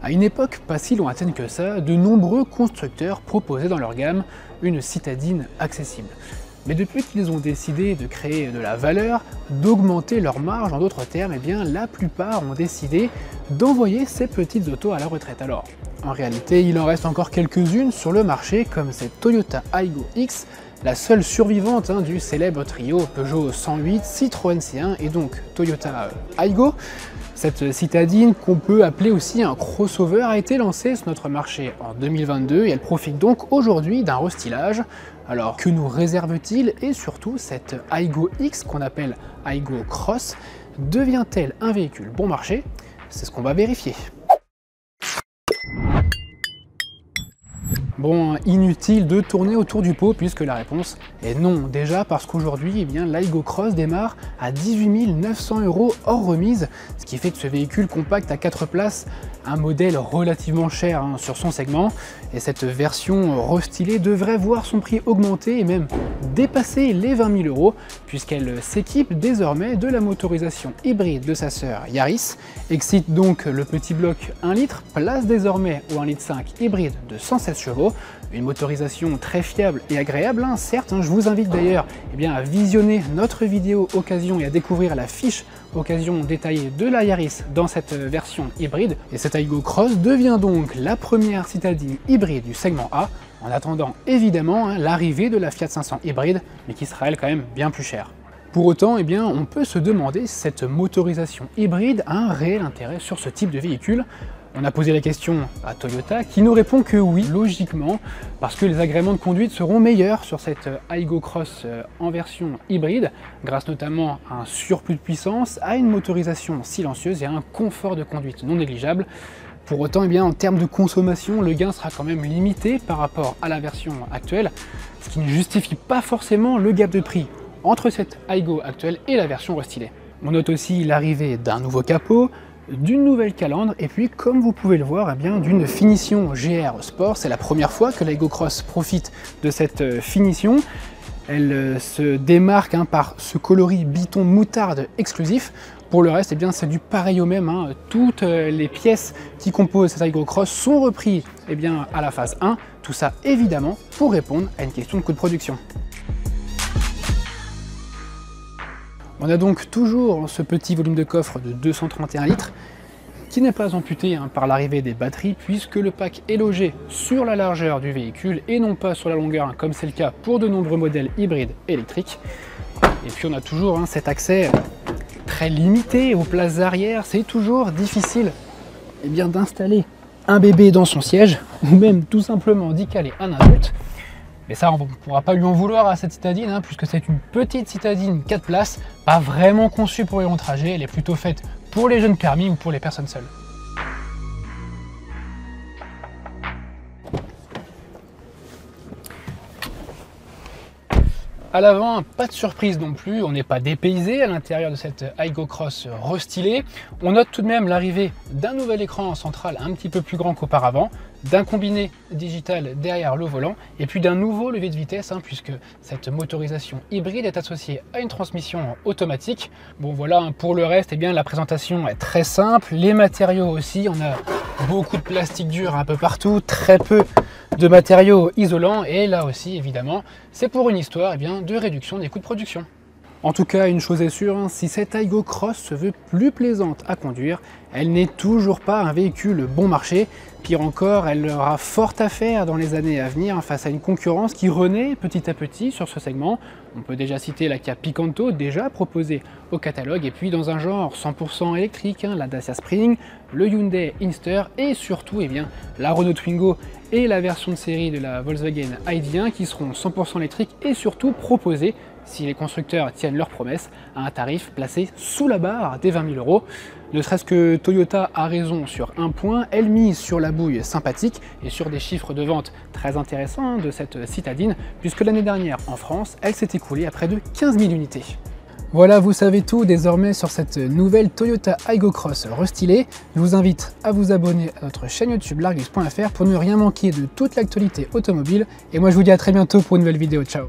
À une époque pas si lointaine que ça, de nombreux constructeurs proposaient dans leur gamme une citadine accessible. Mais depuis qu'ils ont décidé de créer de la valeur, d'augmenter leur marge, en d'autres termes, eh bien la plupart ont décidé d'envoyer ces petites autos à la retraite. Alors, en réalité, il en reste encore quelques-unes sur le marché, comme cette Toyota Aygo X, la seule survivante du célèbre trio Peugeot 108, Citroën C1 et donc Toyota Aygo. Cette citadine, qu'on peut appeler aussi un crossover, a été lancée sur notre marché en 2022 et elle profite donc aujourd'hui d'un restylage. Alors que nous réserve-t-il et surtout cette Aygo X qu'on appelle Aygo Cross devient-elle un véhicule bon marché? C'est ce qu'on va vérifier. Bon, inutile de tourner autour du pot puisque la réponse est non. Déjà parce qu'aujourd'hui, l'Aygo Cross démarre à 18 900 € hors remise, ce qui fait de ce véhicule compact à 4 places un modèle relativement cher sur son segment. Et cette version restylée devrait voir son prix augmenter et même dépasser les 20 000 € puisqu'elle s'équipe désormais de la motorisation hybride de sa sœur Yaris, excite donc le petit bloc 1 litre, place désormais au 1,5 litre hybride de 116 chevaux, une motorisation très fiable et agréable, certes. Je vous invite d'ailleurs à visionner notre vidéo occasion et à découvrir la fiche occasion détaillée de la Yaris dans cette version hybride. Et cette Aygo Cross devient donc la première citadine hybride du segment A, en attendant évidemment l'arrivée de la Fiat 500 hybride, mais qui sera elle quand même bien plus chère. Pour autant, on peut se demander si cette motorisation hybride a un réel intérêt sur ce type de véhicule. On a posé la question à Toyota qui nous répond que oui, logiquement, parce que les agréments de conduite seront meilleurs sur cette Aygo Cross en version hybride, grâce notamment à un surplus de puissance, à une motorisation silencieuse et à un confort de conduite non négligeable. Pour autant, en termes de consommation, le gain sera quand même limité par rapport à la version actuelle, ce qui ne justifie pas forcément le gap de prix entre cette Aygo actuelle et la version restylée. On note aussi l'arrivée d'un nouveau capot, d'une nouvelle calandre et puis, comme vous pouvez le voir, d'une finition GR Sport. C'est la première fois que l'Aygo Cross profite de cette finition. Elle se démarque par ce coloris biton moutarde exclusif. Pour le reste, c'est du pareil au même. Toutes les pièces qui composent cette Aygo Cross sont reprises à la phase 1. Tout ça évidemment pour répondre à une question de coût de production. On a donc toujours ce petit volume de coffre de 231 litres qui n'est pas amputé par l'arrivée des batteries puisque le pack est logé sur la largeur du véhicule et non pas sur la longueur comme c'est le cas pour de nombreux modèles hybrides électriques. Et puis on a toujours cet accès très limité aux places arrière. C'est toujours difficile d'installer un bébé dans son siège ou même tout simplement d'y caler un adulte. Mais ça, on ne pourra pas lui en vouloir à cette citadine, puisque c'est une petite citadine 4 places, pas vraiment conçue pour les longs trajets, elle est plutôt faite pour les jeunes permis ou pour les personnes seules. À l'avant, pas de surprise non plus, on n'est pas dépaysé à l'intérieur de cette Aygo Cross restylée. On note tout de même l'arrivée d'un nouvel écran central un petit peu plus grand qu'auparavant, d'un combiné digital derrière le volant et puis d'un nouveau levier de vitesse puisque cette motorisation hybride est associée à une transmission automatique. Bon voilà, pour le reste, la présentation est très simple, les matériaux aussi, on a beaucoup de plastique dur un peu partout, très peu de matériaux isolants et là aussi évidemment c'est pour une histoire de réduction des coûts de production. En tout cas, une chose est sûre, si cette Aygo Cross se veut plus plaisante à conduire, elle n'est toujours pas un véhicule bon marché. Pire encore, elle aura fort à faire dans les années à venir face à une concurrence qui renaît petit à petit sur ce segment. On peut déjà citer la Kia Picanto, déjà proposée au catalogue, et puis dans un genre 100% électrique, la Dacia Spring, le Hyundai Inster et surtout la Renault Twingo et la version de série de la Volkswagen ID.1 qui seront 100% électriques et surtout proposées, si les constructeurs tiennent leurs promesses, à un tarif placé sous la barre des 20 000 €. Ne serait-ce que Toyota a raison sur un point, elle mise sur la bouille sympathique et sur des chiffres de vente très intéressants de cette citadine, puisque l'année dernière en France, elle s'est écoulée à près de 15 000 unités. Voilà, vous savez tout désormais sur cette nouvelle Toyota Aygo Cross restylée. Je vous invite à vous abonner à notre chaîne YouTube largus.fr pour ne rien manquer de toute l'actualité automobile. Et moi je vous dis à très bientôt pour une nouvelle vidéo. Ciao!